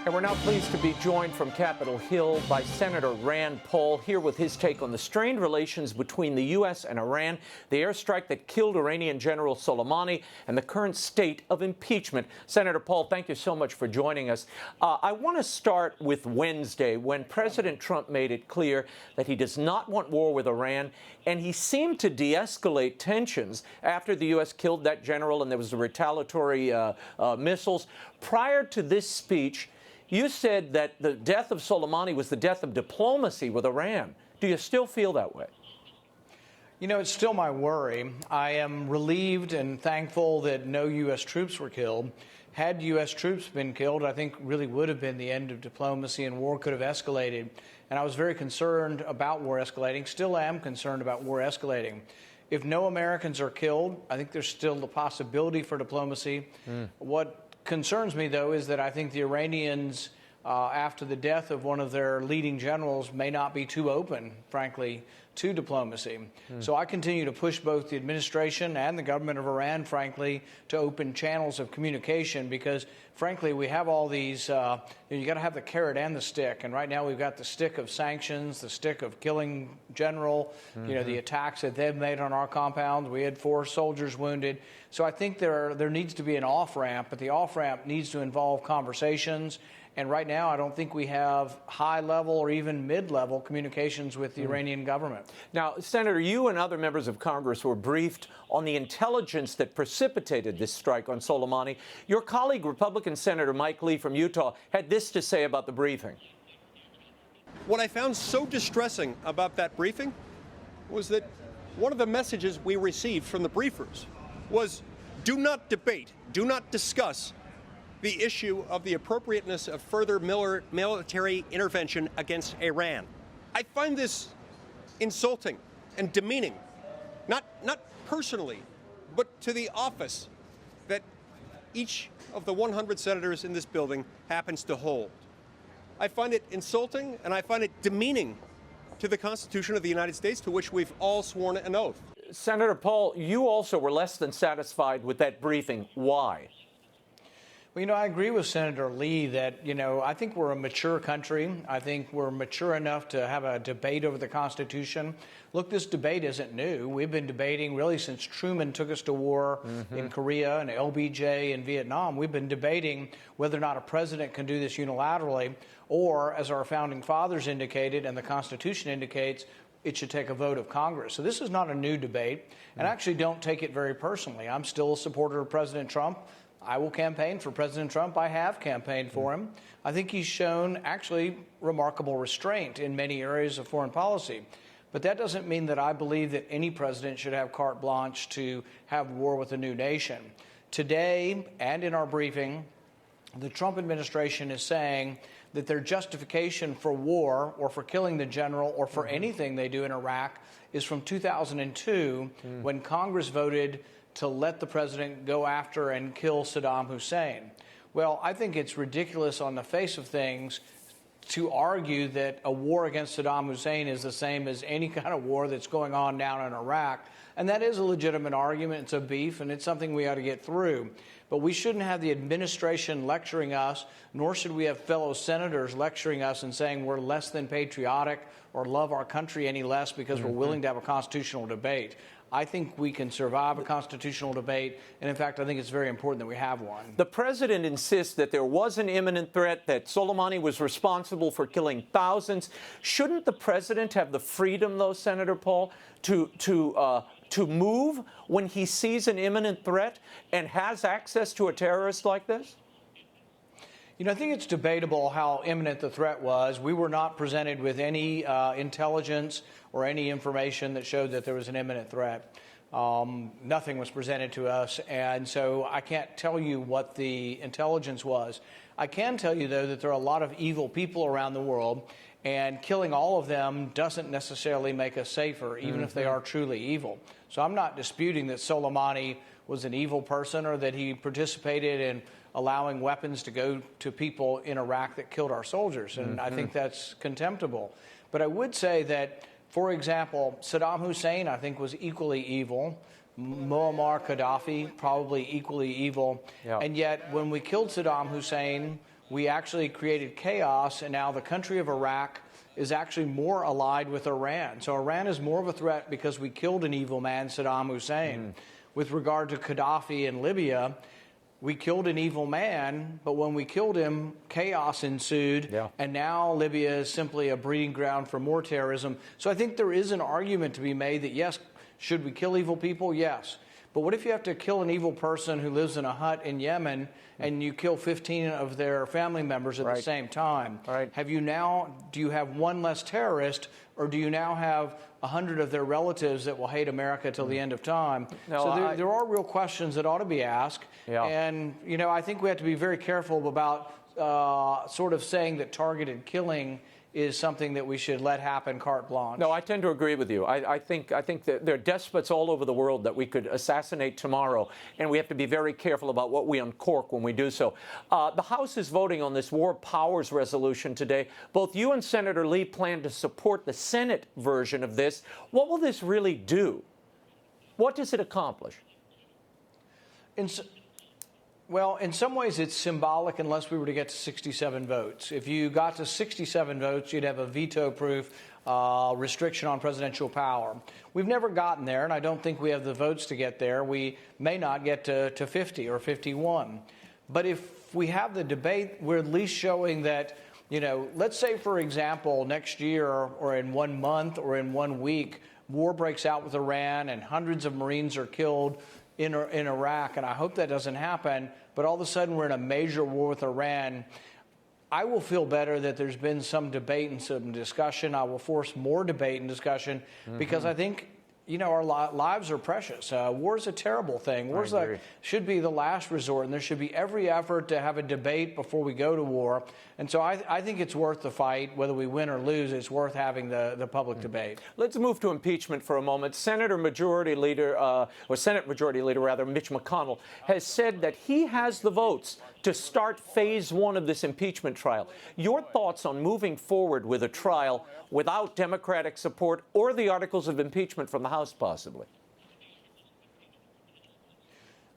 And we're now pleased to be joined from Capitol Hill by Senator Rand Paul, here with his take on the strained relations between the U.S. and Iran, the airstrike that killed Iranian General Soleimani, and the current state of impeachment. Senator Paul, thank you so much for joining us. I want to start with Wednesday, when President Trump made it clear that he does not want war with Iran, and he seemed to de-escalate tensions after the U.S. killed that general and there was the retaliatory missiles. Prior to this speech, you said that the death of Soleimani was the death of diplomacy with Iran. Do you still feel that way? You know, it's still my worry. I am relieved and thankful that no U.S. troops were killed. Had U.S. troops been killed, I think really would have been the end of diplomacy and war could have escalated. And I was very concerned about war escalating, still am concerned about war escalating. If no Americans are killed, I think there's still the possibility for diplomacy. What concerns me, though, is that I think the Iranians, after the death of one of their leading generals, may not be too open, frankly, to diplomacy. So I continue to push both the administration and the government of Iran, frankly, to open channels of communication because, frankly, we have all these, you got to have the carrot and the stick. And right now we've got the stick of sanctions, the stick of killing general, you know, the attacks that they've made on our compounds. We had 4 soldiers wounded. So I think there needs to be an off-ramp, but the off-ramp needs to involve conversations. And right now, I don't think we have high-level or even mid-level communications with the Iranian government. Now, Senator, you and other members of Congress were briefed on the intelligence that precipitated this strike on Soleimani. Your colleague, Republican Senator Mike Lee from Utah, had this to say about the briefing. What I found so distressing about that briefing was that one of the messages we received from the briefers was, do not debate, do not discuss the issue of the appropriateness of further military intervention against Iran. I find this insulting and demeaning, not personally, but to the office that each of the 100 senators in this building happens to hold. I find it insulting and I find it demeaning to the Constitution of the United States, to which we've all sworn an oath. Senator Paul, you also were less than satisfied with that briefing. Why? Well, you know, I agree with Senator Lee that, you know, I think we're a mature country. I think we're mature enough to have a debate over the Constitution. Look, this debate isn't new. We've been debating really since Truman took us to war in Korea and LBJ in Vietnam. We've been debating whether or not a president can do this unilaterally or, as our founding fathers indicated and the Constitution indicates, it should take a vote of Congress. So this is not a new debate, and I actually don't take it very personally. I'm still a supporter of President Trump. I will campaign for President Trump. I have campaigned for him. I think he's shown actually remarkable restraint in many areas of foreign policy. But that doesn't mean that I believe that any president should have carte blanche to have war with a new nation. Today, and in our briefing, the Trump administration is saying that their justification for war or for killing the general or for anything they do in Iraq is from 2002 when Congress voted to let the president go after and kill Saddam Hussein. Well, I think it's ridiculous on the face of things to argue that a war against Saddam Hussein is the same as any kind of war that's going on down in Iraq. And that is a legitimate argument. It's a beef, and it's something we ought to get through. But we shouldn't have the administration lecturing us, nor should we have fellow senators lecturing us and saying we're less than patriotic or love our country any less because we're willing to have a constitutional debate. I think we can survive a constitutional debate, and in fact, I think it's very important that we have one. The president insists that there was an imminent threat, that Soleimani was responsible for killing thousands. Shouldn't the president have the freedom, though, Senator Paul, to move when he sees an imminent threat and has access to a terrorist like this? You know, I think it's debatable how imminent the threat was. We were not presented with any intelligence or any information that showed that there was an imminent threat. Nothing was presented to us, and so I can't tell you what the intelligence was. I can tell you, though, that there are a lot of evil people around the world, and killing all of them doesn't necessarily make us safer, even if they are truly evil. So I'm not disputing that Soleimani was an evil person or that he participated in allowing weapons to go to people in Iraq that killed our soldiers, and I think that's contemptible. But I would say that, for example, Saddam Hussein, I think, was equally evil. Muammar Gaddafi, probably equally evil. And yet, when we killed Saddam Hussein, we actually created chaos, and now the country of Iraq is actually more allied with Iran. So Iran is more of a threat because we killed an evil man, Saddam Hussein. With regard to Gaddafi in Libya, we killed an evil man, but when we killed him, chaos ensued, and now Libya is simply a breeding ground for more terrorism. So I think there is an argument to be made that, yes, should we kill evil people? Yes. But what if you have to kill an evil person who lives in a hut in Yemen and you kill 15 of their family members at the same time? Do you have one less terrorist, or do you now have 100 of their relatives that will hate America till the end of time? So there are real questions that ought to be asked. And, I think we have to be very careful about sort of saying that targeted killing is something that we should let happen carte blanche. No, I tend to agree with you. I think that there are despots all over the world that we could assassinate tomorrow, and we have to be very careful about what we uncork when we do so. The House is voting on this War Powers resolution today. Both you and Senator Lee plan to support the Senate version of this. What will this really do? What does it accomplish? Well, in some ways, it's symbolic unless we were to get to 67 votes. If you got to 67 votes, you'd have a veto-proof restriction on presidential power. We've never gotten there, and I don't think we have the votes to get there. We may not get to 50 or 51. But if we have the debate, we're at least showing that, let's say, for example, next year or in 1 month or in 1 week, war breaks out with Iran and hundreds of Marines are killed in Iraq, and I hope that doesn't happen, but all of a sudden we're in a major war with Iran. I will feel better that there's been some debate and some discussion. I will force more debate and discussion because I think, our lives are precious. War is a terrible thing. War should be the last resort, and there should be every effort to have a debate before we go to war. And so I think it's worth the fight. Whether we win or lose, it's worth having the public debate. Let's move to impeachment for a moment. Senate Majority Leader Mitch McConnell has said that he has the votes to start phase 1 of this impeachment trial. Your thoughts on moving forward with a trial without Democratic support or the articles of impeachment from the House, possibly?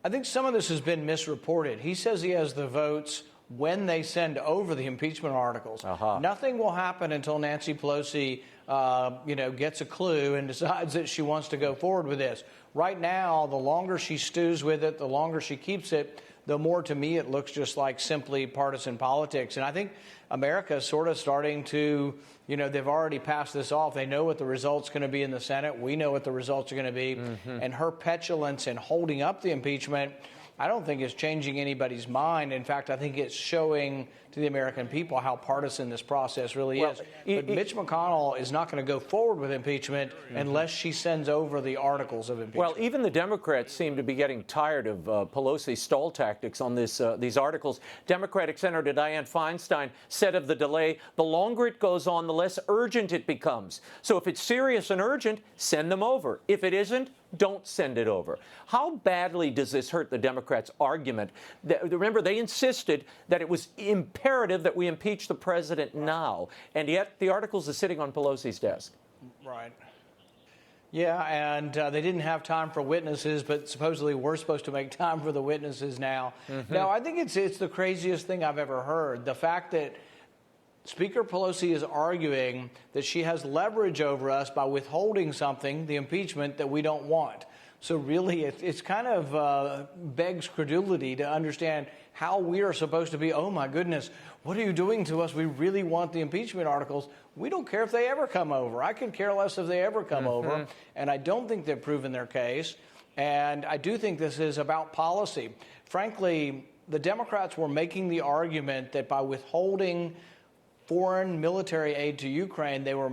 I think some of this has been misreported. He says he has the votes when they send over the impeachment articles. Nothing will happen until Nancy Pelosi, gets a clue and decides that she wants to go forward with this. Right now, the longer she stews with it, the longer she keeps it, the more, to me, it looks just like simply partisan politics. And I think America is sort of starting to, they've already passed this off. They know what the result's going to be in the Senate. We know what the results are going to be. And her petulance in holding up the impeachment, I don't think is changing anybody's mind. In fact, I think it's showing to the American people how partisan this process really is. But Mitch McConnell is not going to go forward with impeachment unless she sends over the articles of impeachment. Well, even the Democrats seem to be getting tired of Pelosi's stall tactics on these articles. Democratic Senator Dianne Feinstein said of the delay, the longer it goes on, the less urgent it becomes. So if it's serious and urgent, send them over. If it isn't, don't send it over. How badly does this hurt the Democrats' argument? Remember, they insisted that it was imperative that we impeach the president now, and yet the articles are sitting on Pelosi's desk. Right. Yeah, and they didn't have time for witnesses, but supposedly we're supposed to make time for the witnesses now. No, I think it's the craziest thing I've ever heard. The fact that Speaker Pelosi is arguing that she has leverage over us by withholding something, the impeachment, that we don't want. So really, it's kind of begs credulity to understand how we are supposed to be, oh my goodness, what are you doing to us? We really want the impeachment articles. We don't care if they ever come over. I could care less if they ever come over. And I don't think they've proven their case. And I do think this is about policy. Frankly, the Democrats were making the argument that by withholding foreign military aid to Ukraine, they were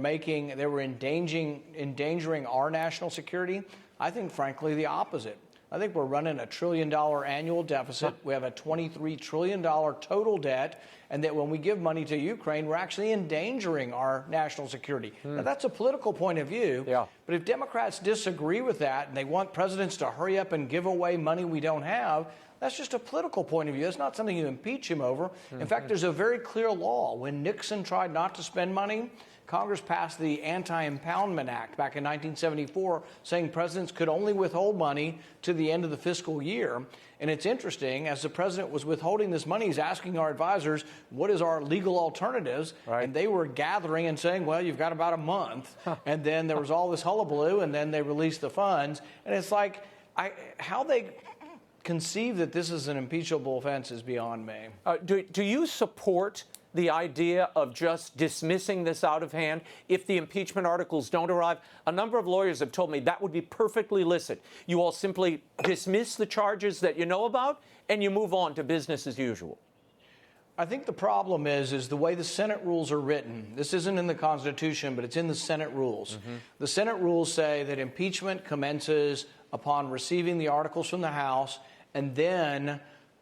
endangering our national security. I think, frankly, the opposite. I think we're running a $1 trillion annual deficit. We have a $23 trillion total debt, and that when we give money to Ukraine, we're actually endangering our national security. Now, that's a political point of view, but if Democrats disagree with that and they want presidents to hurry up and give away money we don't have, that's just a political point of view. It's not something you impeach him over. In fact, there's a very clear law. When Nixon tried not to spend money, Congress passed the Anti-Impoundment Act back in 1974, saying presidents could only withhold money to the end of the fiscal year. And it's interesting, as the president was withholding this money, he's asking our advisors, what is our legal alternatives? Right. And they were gathering and saying, well, you've got about a month. And then there was all this hullabaloo, and then they released the funds. And it's like, how they conceive that this is an impeachable offense is beyond me. Do you support the idea of just dismissing this out of hand if the impeachment articles don't arrive? A number of lawyers have told me that would be perfectly licit. You all simply dismiss the charges that you know about and you move on to business as usual. I think the problem is the way the Senate rules are written. This isn't in the Constitution, but it's in the Senate rules. Mm-hmm. The Senate rules say that impeachment commences upon receiving the articles from the House, and then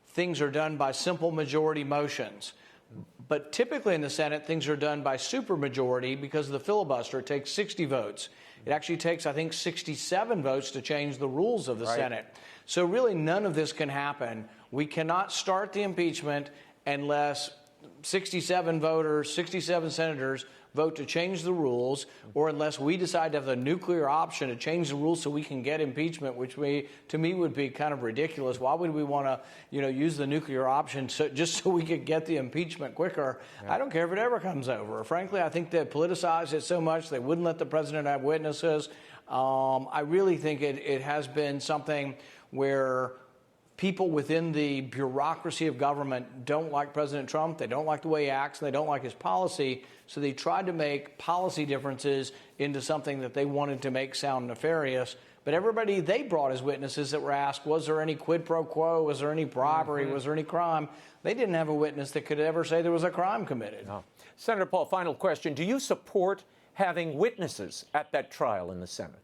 things are done by simple majority motions. But typically in the Senate, things are done by supermajority because of the filibuster. It takes 60 votes. It actually takes, I think, 67 votes to change the rules of the Senate. So really none of this can happen. We cannot start the impeachment unless 67 voters, 67 senators vote to change the rules, or unless we decide to have the nuclear option to change the rules so we can get impeachment, which to me would be kind of ridiculous. Why would we want to, use the nuclear option just so we could get the impeachment quicker? Yeah. I don't care if it ever comes over. Frankly, I think they politicized it so much they wouldn't let the president have witnesses. I really think it has been something where people within the bureaucracy of government don't like President Trump. They don't like the way he acts, and they don't like his policy. So they tried to make policy differences into something that they wanted to make sound nefarious. But everybody they brought as witnesses that were asked, was there any quid pro quo? Was there any bribery? Mm-hmm. Was there any crime? They didn't have a witness that could ever say there was a crime committed. No. Senator Paul, final question. Do you support having witnesses at that trial in the Senate?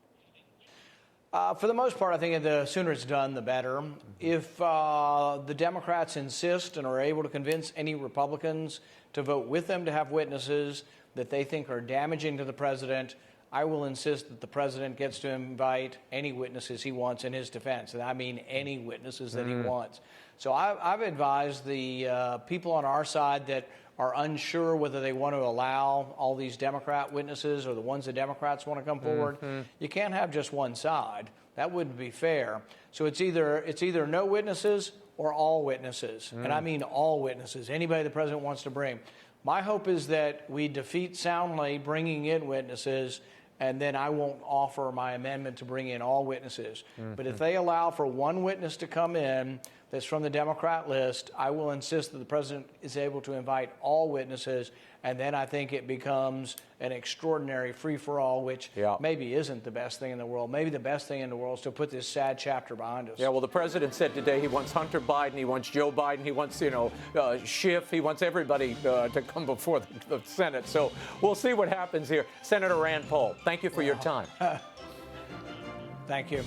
For the most part, I think the sooner it's done, the better. Mm-hmm. If the Democrats insist and are able to convince any Republicans to vote with them to have witnesses that they think are damaging to the president, I will insist that the president gets to invite any witnesses he wants in his defense. And I mean any witnesses that he wants. So I've advised the people on our side that are unsure whether they want to allow all these Democrat witnesses or the ones the Democrats want to come forward. You can't have just one side. That wouldn't be fair. So it's either no witnesses or all witnesses. And I mean all witnesses, anybody the president wants to bring. My hope is that we defeat soundly bringing in witnesses, and then I won't offer my amendment to bring in all witnesses. But if they allow for one witness to come in that's from the Democrat list, I will insist that the president is able to invite all witnesses, and then I think it becomes an extraordinary free-for-all, which maybe isn't the best thing in the world. Maybe the best thing in the world is to put this sad chapter behind us. Yeah, well, the president said today he wants Hunter Biden, he wants Joe Biden, he wants, Schiff, he wants everybody to come before the Senate. So we'll see what happens here. Senator Rand Paul, thank you for your time. Thank you.